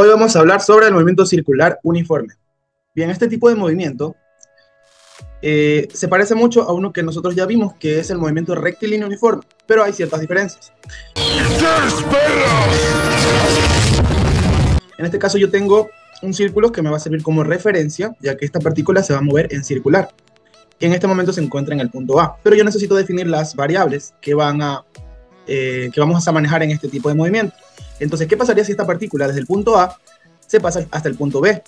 Hoy vamos a hablar sobre el movimiento circular uniforme. Bien, este tipo de movimiento se parece mucho a uno que nosotros ya vimos, que es el movimiento rectilíneo uniforme, pero hay ciertas diferencias. En este caso yo tengo un círculo que me va a servir como referencia, ya que esta partícula se va a mover en circular. Y en este momento se encuentra en el punto A, pero yo necesito definir las variables que vamos a manejar en este tipo de movimiento. Entonces, ¿qué pasaría si esta partícula desde el punto A se pasa hasta el punto B?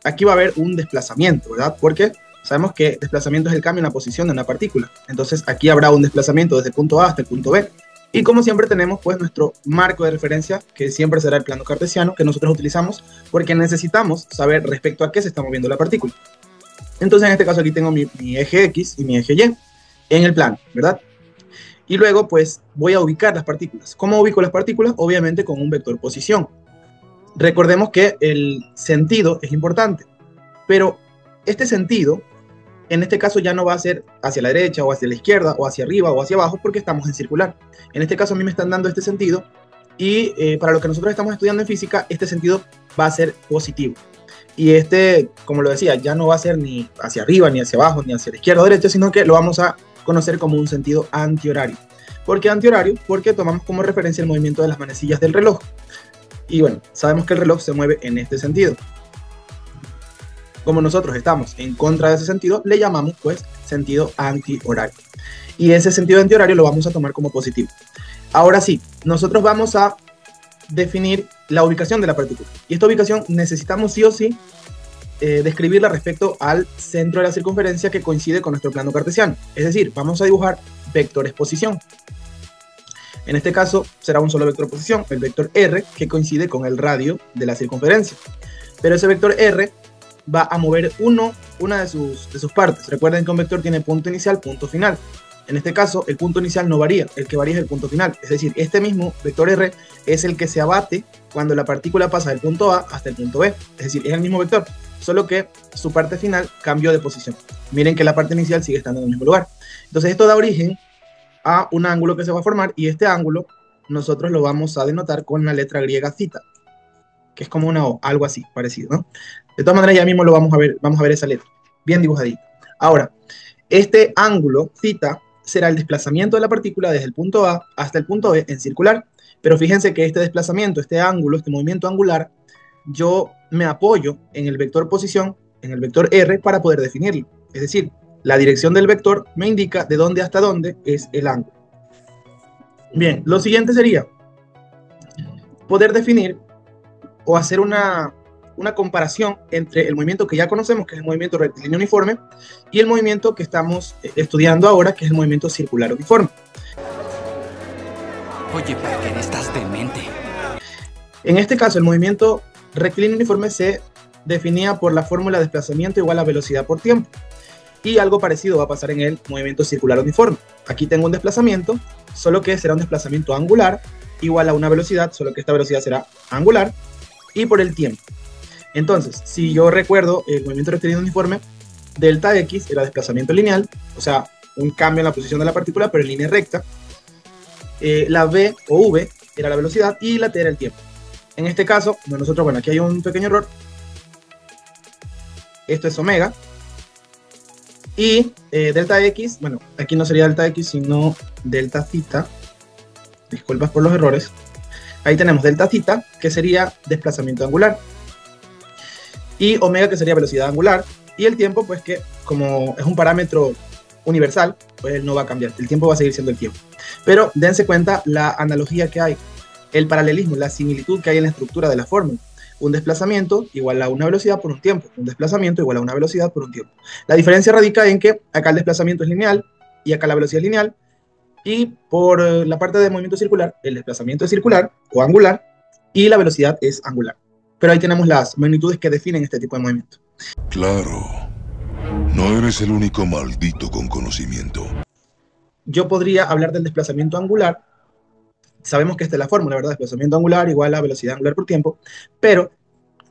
Aquí va a haber un desplazamiento, ¿verdad? Porque sabemos que desplazamiento es el cambio en la posición de una partícula. Entonces, aquí habrá un desplazamiento desde el punto A hasta el punto B. Y como siempre tenemos pues nuestro marco de referencia, que siempre será el plano cartesiano, que nosotros utilizamos porque necesitamos saber respecto a qué se está moviendo la partícula. Entonces, en este caso aquí tengo mi eje X y mi eje Y en el plano, ¿verdad? Y luego, pues, voy a ubicar las partículas. ¿Cómo ubico las partículas? Obviamente con un vector posición. Recordemos que el sentido es importante, pero este sentido, en este caso ya no va a ser hacia la derecha o hacia la izquierda o hacia arriba o hacia abajo porque estamos en circular. En este caso a mí me están dando este sentido y para lo que nosotros estamos estudiando en física, este sentido va a ser positivo. Y este, como lo decía, ya no va a ser ni hacia arriba, ni hacia abajo, ni hacia la izquierda o derecha, sino que lo vamos a conocer como un sentido antihorario. ¿Por qué antihorario? Porque tomamos como referencia el movimiento de las manecillas del reloj. Y bueno, sabemos que el reloj se mueve en este sentido. Como nosotros estamos en contra de ese sentido, le llamamos pues sentido antihorario. Y ese sentido antihorario lo vamos a tomar como positivo. Ahora sí, nosotros vamos a definir la ubicación de la partícula. Y esta ubicación necesitamos sí o sí describirla respecto al centro de la circunferencia que coincide con nuestro plano cartesiano. Es decir, vamos a dibujar vectores posición. En este caso será un solo vector posición, el vector R, que coincide con el radio de la circunferencia. Pero ese vector R va a mover una de sus partes. Recuerden que un vector tiene punto inicial, punto final. En este caso, el punto inicial no varía, el que varía es el punto final. Es decir, este mismo vector R es el que se abate cuando la partícula pasa del punto A hasta el punto B. Es decir, es el mismo vector, solo que su parte final cambió de posición. Miren que la parte inicial sigue estando en el mismo lugar. Entonces esto da origen a un ángulo que se va a formar y este ángulo nosotros lo vamos a denotar con la letra griega θ, que es como una O, algo así, parecido, ¿no? De todas maneras ya mismo lo vamos a ver esa letra, bien dibujadita. Ahora, este ángulo θ será el desplazamiento de la partícula desde el punto A hasta el punto B en circular, pero fíjense que este desplazamiento, este ángulo, este movimiento angular, yo me apoyo en el vector posición, en el vector R, para poder definirlo. Es decir, la dirección del vector me indica de dónde hasta dónde es el ángulo. Bien, lo siguiente sería poder definir o hacer una comparación entre el movimiento que ya conocemos, que es el movimiento rectilíneo uniforme, y el movimiento que estamos estudiando ahora, que es el movimiento circular uniforme. Oye, Parker, estás demente. En este caso, el movimiento rectilíneo uniforme se definía por la fórmula de desplazamiento igual a velocidad por tiempo. Y algo parecido va a pasar en el movimiento circular uniforme. Aquí tengo un desplazamiento, solo que será un desplazamiento angular, igual a una velocidad, solo que esta velocidad será angular, y por el tiempo. Entonces, si yo recuerdo el movimiento rectilíneo uniforme, delta X era desplazamiento lineal, o sea, un cambio en la posición de la partícula, pero en línea recta. La V o V era la velocidad y la T era el tiempo. En este caso, nosotros, bueno, aquí hay un pequeño error. Esto es omega. Y delta X, bueno, aquí no sería delta X, sino delta θ. Disculpas por los errores. Ahí tenemos delta θ, que sería desplazamiento angular. Y omega, que sería velocidad angular. Y el tiempo, pues que como es un parámetro universal, pues él no va a cambiar. El tiempo va a seguir siendo el tiempo. Pero dense cuenta la analogía que hay, el paralelismo, la similitud que hay en la estructura de la fórmula. Un desplazamiento igual a una velocidad por un tiempo. Un desplazamiento igual a una velocidad por un tiempo. La diferencia radica en que acá el desplazamiento es lineal y acá la velocidad es lineal. Y por la parte de movimiento circular, el desplazamiento es circular o angular y la velocidad es angular. Pero ahí tenemos las magnitudes que definen este tipo de movimiento. Claro. No eres el único maldito con conocimiento. Yo podría hablar del desplazamiento angular. Sabemos que esta es la fórmula, ¿verdad? Desplazamiento angular igual a velocidad angular por tiempo. Pero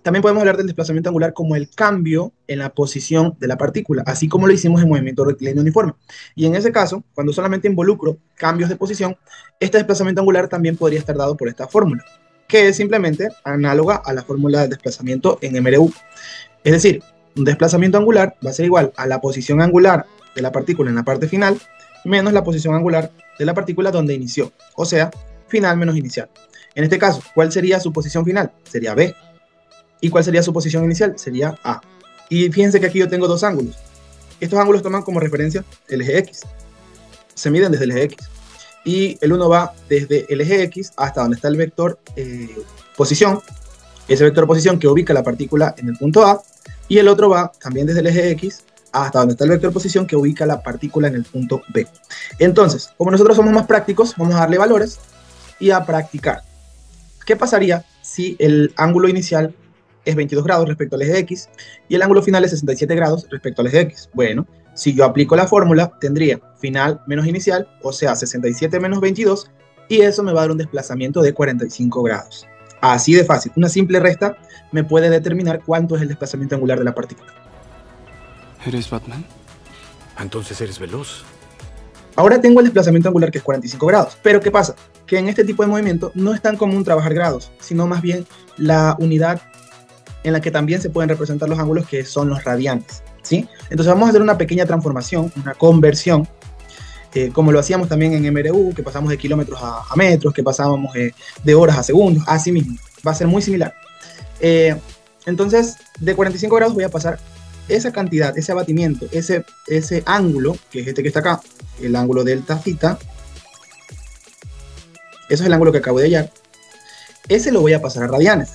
también podemos hablar del desplazamiento angular como el cambio en la posición de la partícula, así como lo hicimos en movimiento rectilíneo uniforme. Y en ese caso, cuando solamente involucro cambios de posición, este desplazamiento angular también podría estar dado por esta fórmula. que es simplemente análoga a la fórmula del desplazamiento en MRU. Es decir, un desplazamiento angular va a ser igual a la posición angular de la partícula en la parte final menos la posición angular de la partícula donde inició, o sea, final menos inicial. En este caso, ¿cuál sería su posición final? Sería B. ¿Y cuál sería su posición inicial? Sería A. Y fíjense que aquí yo tengo dos ángulos. Estos ángulos toman como referencia el eje X. Se miden desde el eje X. Y el uno va desde el eje X hasta donde está el vector posición. Ese vector posición que ubica la partícula en el punto A. Y el otro va también desde el eje X hasta donde está el vector posición que ubica la partícula en el punto B. Entonces, como nosotros somos más prácticos, vamos a darle valores y a practicar. ¿Qué pasaría si el ángulo inicial es 22 grados respecto al eje X y el ángulo final es 67 grados respecto al eje X? Bueno, si yo aplico la fórmula, tendría final menos inicial, o sea, 67 menos 22, y eso me va a dar un desplazamiento de 45 grados. Así de fácil. Una simple resta me puede determinar cuánto es el desplazamiento angular de la partícula. ¿Eres Batman? Entonces eres veloz. Ahora tengo el desplazamiento angular que es 45 grados. Pero ¿qué pasa? Que en este tipo de movimiento no es tan común trabajar grados, sino más bien la unidad en la que también se pueden representar los ángulos, que son los radianes, ¿sí? Entonces vamos a hacer una pequeña transformación, una conversión, como lo hacíamos también en MRU, que pasamos de kilómetros a metros, que pasábamos de horas a segundos, así mismo. Va a ser muy similar. Entonces, de 45 grados voy a pasar esa cantidad, ese abatimiento, ese ángulo, que es este que está acá, el ángulo delta theta, eso es el ángulo que acabo de hallar, ese lo voy a pasar a radianes.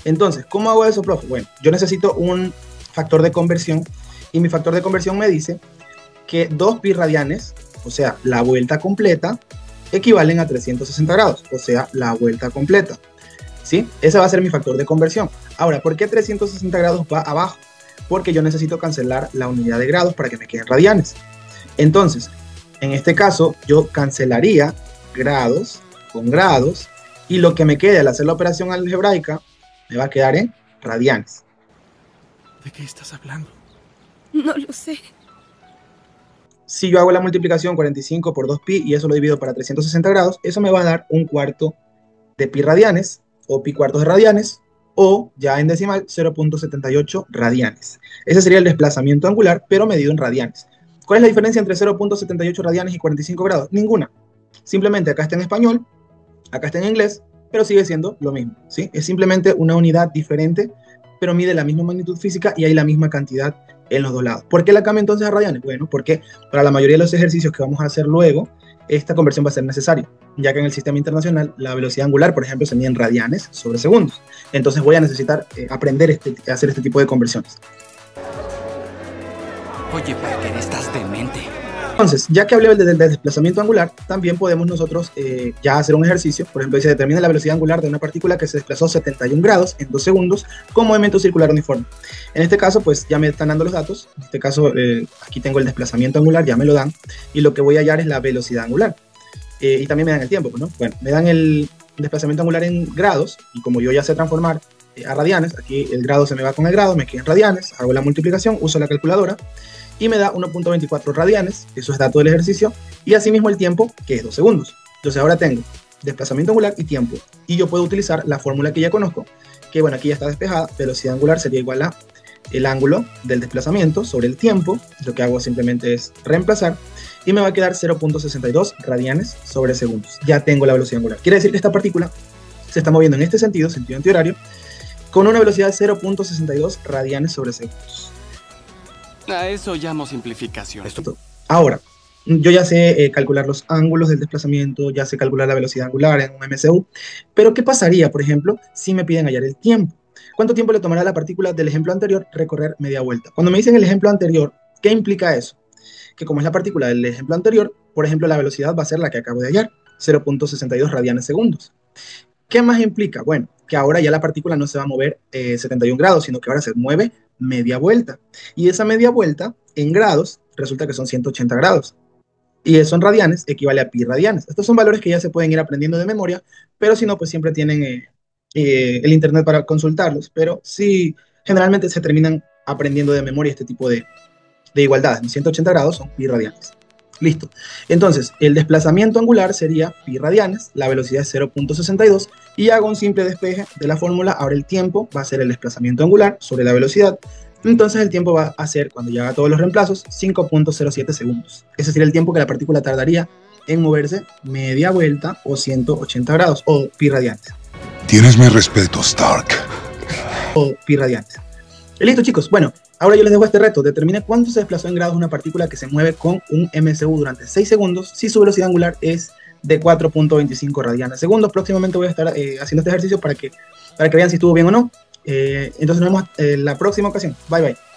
Entonces, ¿cómo hago eso, profe? Bueno, yo necesito un factor de conversión, y mi factor de conversión me dice que 2 pi radianes, o sea, la vuelta completa, equivalen a 360 grados, o sea, la vuelta completa, ¿sí? Ese va a ser mi factor de conversión. Ahora, ¿por qué 360 grados va abajo? Porque yo necesito cancelar la unidad de grados para que me queden radianes. Entonces, en este caso, yo cancelaría grados con grados, y lo que me quede al hacer la operación algebraica me va a quedar en radianes. ¿De qué estás hablando? No lo sé. Si yo hago la multiplicación 45 por 2pi y eso lo divido para 360 grados, eso me va a dar un cuarto de pi radianes, o pi cuartos de radianes, o ya en decimal 0.78 radianes. Ese sería el desplazamiento angular, pero medido en radianes. ¿Cuál es la diferencia entre 0.78 radianes y 45 grados? Ninguna. Simplemente acá está en español, acá está en inglés, pero sigue siendo lo mismo, ¿sí? Es simplemente una unidad diferente, pero mide la misma magnitud física y hay la misma cantidad en los dos lados. ¿Por qué la cambio entonces a radianes? Bueno, porque para la mayoría de los ejercicios que vamos a hacer luego, esta conversión va a ser necesaria, ya que en el sistema internacional la velocidad angular, por ejemplo, se mide en radianes sobre segundos. Entonces voy a necesitar aprender a hacer este tipo de conversiones. Oye, Parker, estás demente. Entonces, ya que hablé del desplazamiento angular, también podemos nosotros ya hacer un ejercicio. Por ejemplo, se determina la velocidad angular de una partícula que se desplazó 71 grados en 2 segundos con movimiento circular uniforme. En este caso, pues ya me están dando los datos. En este caso, aquí tengo el desplazamiento angular, ya me lo dan. Y lo que voy a hallar es la velocidad angular. Y también me dan el tiempo, ¿no? Bueno, me dan el desplazamiento angular en grados. Y como yo ya sé transformar a radianes, aquí el grado se me va con el grado, me queda en radianes. Hago la multiplicación, uso la calculadora. Y me da 1.24 radianes, eso es dato del ejercicio, y asimismo el tiempo, que es 2 segundos. Entonces ahora tengo desplazamiento angular y tiempo, y yo puedo utilizar la fórmula que ya conozco, que bueno, aquí ya está despejada. Velocidad angular sería igual a el ángulo del desplazamiento sobre el tiempo. Lo que hago simplemente es reemplazar, y me va a quedar 0.62 radianes sobre segundos. Ya tengo la velocidad angular. Quiere decir que esta partícula se está moviendo en este sentido, sentido antihorario, con una velocidad de 0.62 radianes sobre segundos. A eso llamo simplificación. Ahora, yo ya sé calcular los ángulos del desplazamiento, ya sé calcular la velocidad angular en un MCU, pero ¿qué pasaría, por ejemplo, si me piden hallar el tiempo? ¿Cuánto tiempo le tomará a la partícula del ejemplo anterior recorrer media vuelta? Cuando me dicen el ejemplo anterior, ¿qué implica eso? Que como es la partícula del ejemplo anterior, por ejemplo, la velocidad va a ser la que acabo de hallar, 0.62 radianes segundos. ¿Qué más implica? Bueno, que ahora ya la partícula no se va a mover 71 grados, sino que ahora se mueve media vuelta. Y esa media vuelta en grados resulta que son 180 grados. Y eso en radianes equivale a pi radianes. Estos son valores que ya se pueden ir aprendiendo de memoria, pero si no, pues siempre tienen el internet para consultarlos. Pero sí, generalmente se terminan aprendiendo de memoria este tipo de igualdades. 180 grados son pi radianes. Listo. Entonces, el desplazamiento angular sería pi radianes, la velocidad es 0.62 y hago un simple despeje de la fórmula. Ahora el tiempo va a ser el desplazamiento angular sobre la velocidad. Entonces el tiempo va a ser, cuando ya haga todos los reemplazos, 5.07 segundos. Ese sería el tiempo que la partícula tardaría en moverse media vuelta o 180 grados, o pi radianes. Tienes mi respeto, Stark. O pi radianes. Listo, chicos. Bueno, ahora yo les dejo este reto. Determine cuánto se desplazó en grados una partícula que se mueve con un MSU durante 6 segundos si su velocidad angular es de 4.25 radianes segundos. Próximamente voy a estar haciendo este ejercicio para que vean si estuvo bien o no. Entonces nos vemos en la próxima ocasión. Bye, bye.